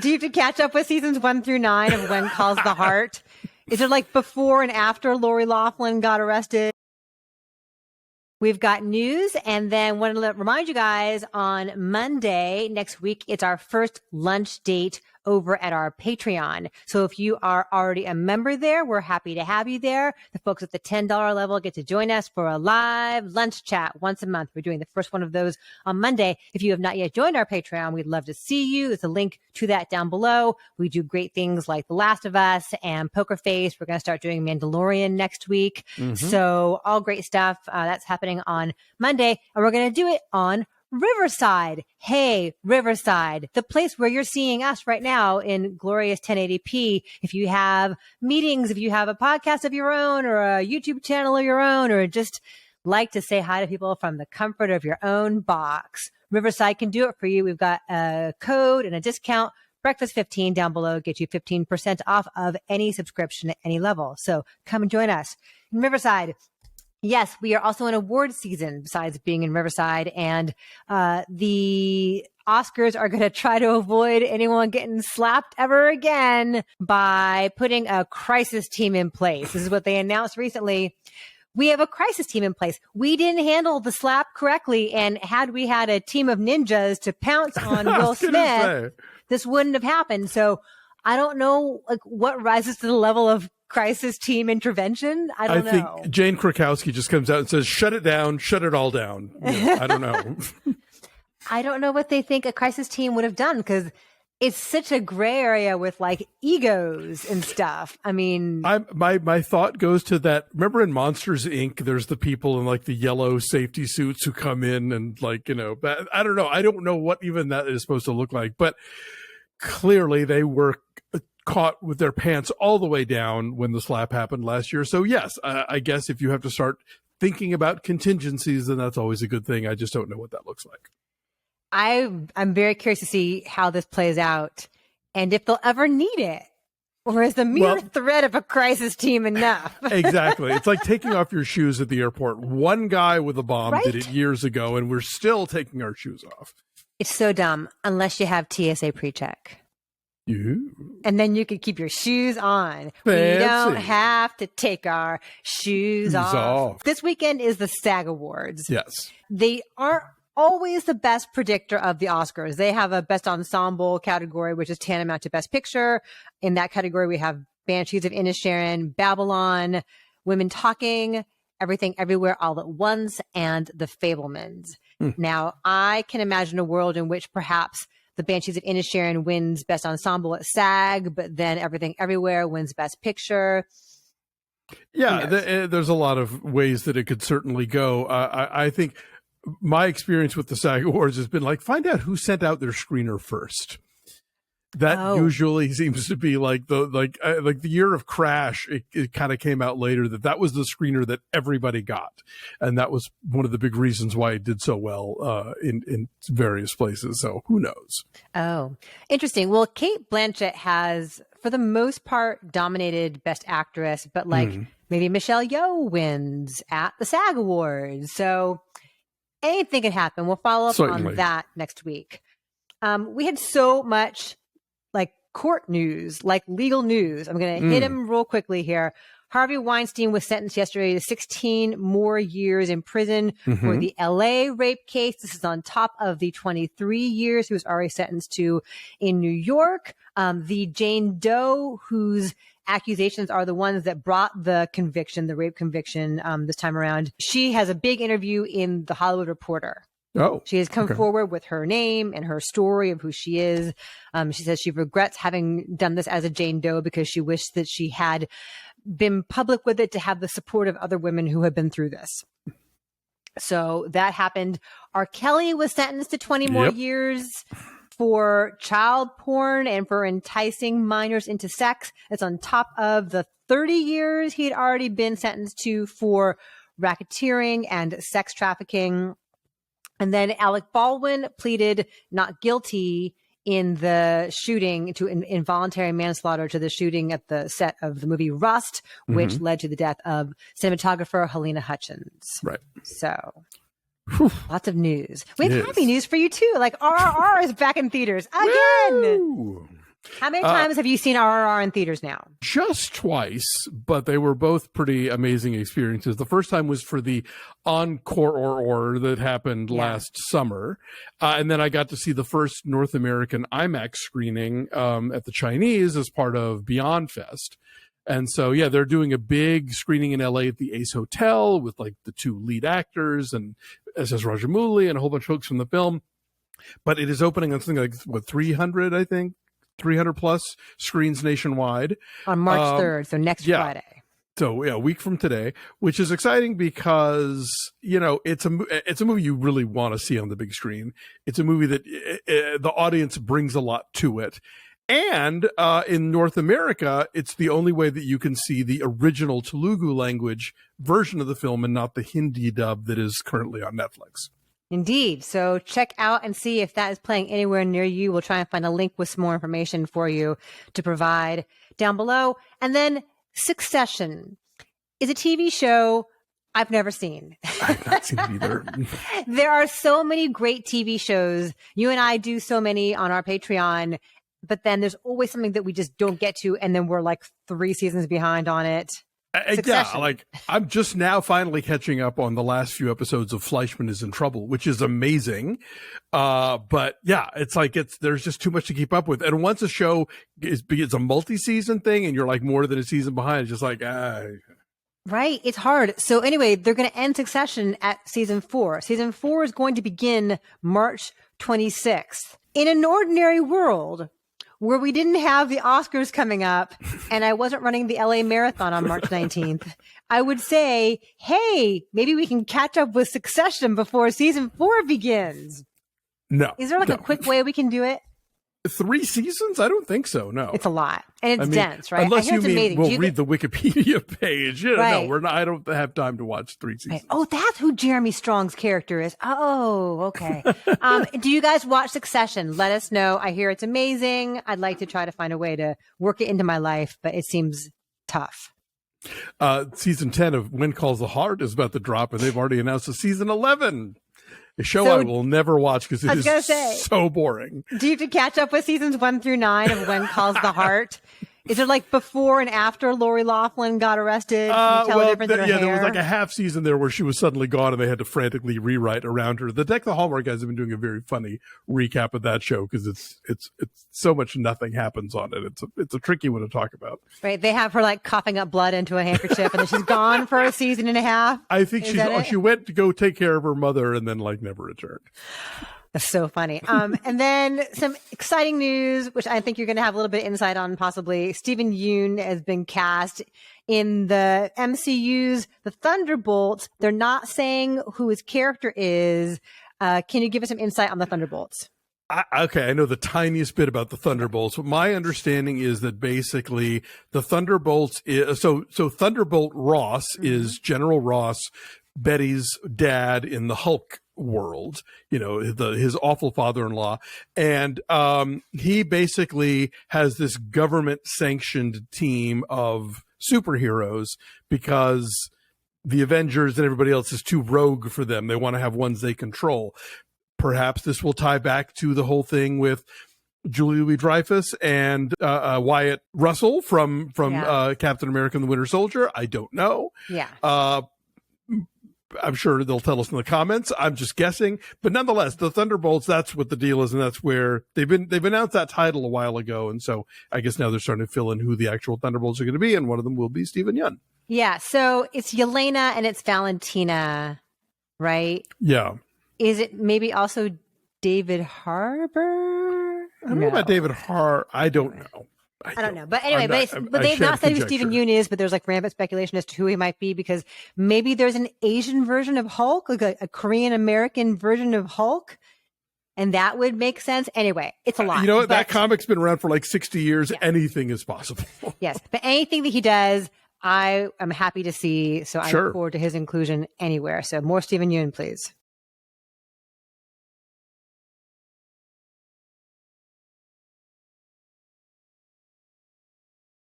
Do you have to catch up with seasons 1 through 9 of When Calls the Heart? Is it like before and after Lori Loughlin got arrested? We've got news, and then want to remind you guys on Monday next week, it's our first lunch date over at our Patreon. So if you are already a member there, we're happy to have you there. The folks at the $10 level get to join us for a live lunch chat once a month. We're doing the first one of those on Monday. If you have not yet joined our Patreon, we'd love to see you. There's a link to that down below. We do great things like The Last of Us and Poker Face. We're going to start doing Mandalorian next week. So all great stuff. That's happening on Monday, and we're going to do it on Riverside. Hey, Riverside, the place where you're seeing us right now in glorious 1080p. If you have meetings, if you have a podcast of your own or a YouTube channel of your own, or just like to say hi to people from the comfort of your own box, Riverside can do it for you. We've got a code and a discount. Breakfast 15 down below, get you 15% off of any subscription at any level. So come and join us in Riverside. Yes, we are also in award season besides being in Riverside, and the Oscars are going to try to avoid anyone getting slapped ever again by putting a crisis team in place. This is what they announced recently. We have a crisis team in place. We didn't handle the slap correctly, and had we had a team of ninjas to pounce on Will Smith, this wouldn't have happened. So I don't know what rises to the level of crisis team intervention. I don't know. I think Jane Krakowski just comes out and says, shut it down, shut it all down. I don't know. I don't know what they think a crisis team would have done, because it's such a gray area with like egos and stuff. I mean, my thought goes to that. Remember in Monsters Inc., there's the people in like the yellow safety suits who come in and like, but I don't know. I don't know what even that is supposed to look like, but clearly they were caught with their pants all the way down when the slap happened last year. So yes, I guess if you have to start thinking about contingencies, then that's always a good thing. I just don't know what that looks like. I'm very curious to see how this plays out and if they'll ever need it. Or is the mere threat of a crisis team enough? Exactly. It's like taking off your shoes at the airport. One guy with a bomb did it years ago, and we're still taking our shoes off. It's so dumb unless you have TSA pre-check. And then you can keep your shoes on. Fancy. We don't have to take our shoes off. This weekend is the SAG Awards. Yes. They aren't always the best predictor of the Oscars. They have a Best Ensemble category, which is tantamount to Best Picture. In that category, we have Banshees of Inisherin, Babylon, Women Talking, Everything Everywhere All at Once, and The Fabelmans. Now, I can imagine a world in which perhaps the Banshees of Inisherin wins Best Ensemble at SAG, but then Everything Everywhere wins Best Picture. Yeah, there's a lot of ways that it could certainly go. I think my experience with the SAG Awards has been like, find out who sent out their screener first. That usually seems to be like the year of Crash. It kind of came out later that was the screener that everybody got, and that was one of the big reasons why it did so well in various places. So who knows? Oh, interesting. Well, Cate Blanchett has, for the most part, dominated Best Actress, but maybe Michelle Yeoh wins at the SAG Awards. So anything can happen. We'll follow up on that next week. We had so much like court news, like legal news. I'm going to hit him real quickly here. Harvey Weinstein was sentenced yesterday to 16 more years in prison for the LA rape case. This is on top of the 23 years he was already sentenced to in New York. The Jane Doe, whose accusations are the ones that brought the conviction, the rape conviction this time around. She has a big interview in The Hollywood Reporter. She has come forward with her name and her story of who she is. She says she regrets having done this as a Jane Doe because she wished that she had been public with it to have the support of other women who have been through this. So that happened. R. Kelly was sentenced to 20 more years for child porn and for enticing minors into sex. It's on top of the 30 years he had already been sentenced to for racketeering and sex trafficking. And then Alec Baldwin pleaded not guilty in the shooting to involuntary manslaughter to the shooting at the set of the movie Rust, which led to the death of cinematographer Helena Hutchins. Right. So lots of news. We have happy news for you too. Like RRR is back in theaters again. Woo! How many times have you seen RRR in theaters now? Just twice, but they were both pretty amazing experiences. The first time was for the encore that happened last summer. And then I got to see the first North American IMAX screening at the Chinese as part of Beyond Fest. And so, yeah, they're doing a big screening in LA at the Ace Hotel with like the two lead actors and SS Rajamouli and a whole bunch of folks from the film. But it is opening on something like, 300, I think, 300 plus screens nationwide. On March 3rd, so next Friday. So, yeah, a week from today, which is exciting because, you know, it's a movie you really want to see on the big screen. It's a movie that the audience brings a lot to it. And in North America, it's the only way that you can see the original Telugu language version of the film and not the Hindi dub that is currently on Netflix. Indeed. So check out and see if that is playing anywhere near you. We'll try and find a link with some more information for you to provide down below. And then Succession is a TV show I've never seen. I've not seen it either. There are so many great TV shows. You and I do so many on our Patreon, but then there's always something that we just don't get to. And then we're like 3 seasons behind on it. Yeah, like I'm just now finally catching up on the last few episodes of Fleischman is in Trouble, which is amazing. But yeah, it's like there's just too much to keep up with. And once a show it's a multi-season thing and you're like more than a season behind, it's just like, Right. It's hard. So anyway, they're going to end Succession at season 4. Season 4 is going to begin March 26th. In an ordinary world, where we didn't have the Oscars coming up and I wasn't running the LA Marathon on March 19th, I would say, hey, maybe we can catch up with Succession before season 4 begins. No. Is there like a quick way we can do it? 3 seasons? I don't think so. No, it's a lot, and it's dense, right? Unless you mean we'll read the Wikipedia page. Right. No, we're not. I don't have time to watch 3 seasons. Right. Oh, that's who Jeremy Strong's character is. Oh, okay. Do you guys watch Succession? Let us know. I hear it's amazing. I'd like to try to find a way to work it into my life, but it seems tough. Season 10 of When Calls the Heart is about to drop, and they've already announced a season 11. A show I will never watch because it is so boring. Do you have to catch up with seasons 1 through 9 of When Calls the Heart? Is it like before and after Lori Loughlin got arrested? Can you tell the difference in her hair? There was like a half season there where she was suddenly gone and they had to frantically rewrite around her. The Deck the Hallmark guys have been doing a very funny recap of that show because it's so much nothing happens on it. It's a tricky one to talk about. Right. They have her like coughing up blood into a handkerchief and then she's gone for a season and a half. I think she went to go take care of her mother and then like never returned. That's so funny. And then some exciting news, which I think you're going to have a little bit of insight on possibly. Stephen Yeun has been cast in the MCU's The Thunderbolts. They're not saying who his character is. Can you give us some insight on the Thunderbolts? Okay, I know the tiniest bit about the Thunderbolts, but my understanding is that basically the Thunderbolts is so Thunderbolt Ross is General Ross, Betty's dad in the Hulk world, you know, his awful father-in-law, and he basically has this government sanctioned team of superheroes because the Avengers and everybody else is too rogue for them. They want to have ones they control. Perhaps this will tie back to the whole thing with Julie Louis-Dreyfus and Wyatt Russell from Captain America and the Winter Soldier. I don't know. Yeah. I'm sure they'll tell us in the comments. I'm just guessing, but nonetheless, the Thunderbolts, that's what the deal is. And that's where they've announced that title a while ago. And so I guess now they're starting to fill in who the actual Thunderbolts are going to be. And one of them will be Stephen Yeun. Yeah. So it's Yelena and it's Valentina, right? Yeah. Is it maybe also David Harbour? I don't know about David Harbour. I don't know. I don't know. But anyway, but they've not said who Stephen Yeun is, but there's like rampant speculation as to who he might be because maybe there's an Asian version of Hulk, like a Korean American version of Hulk. And that would make sense. Anyway, it's a lot. You know what? That comic's been around for like 60 years. Yeah. Anything is possible. Yes. But anything that he does, I am happy to see. So I look forward to his inclusion anywhere. So more Stephen Yeun, please.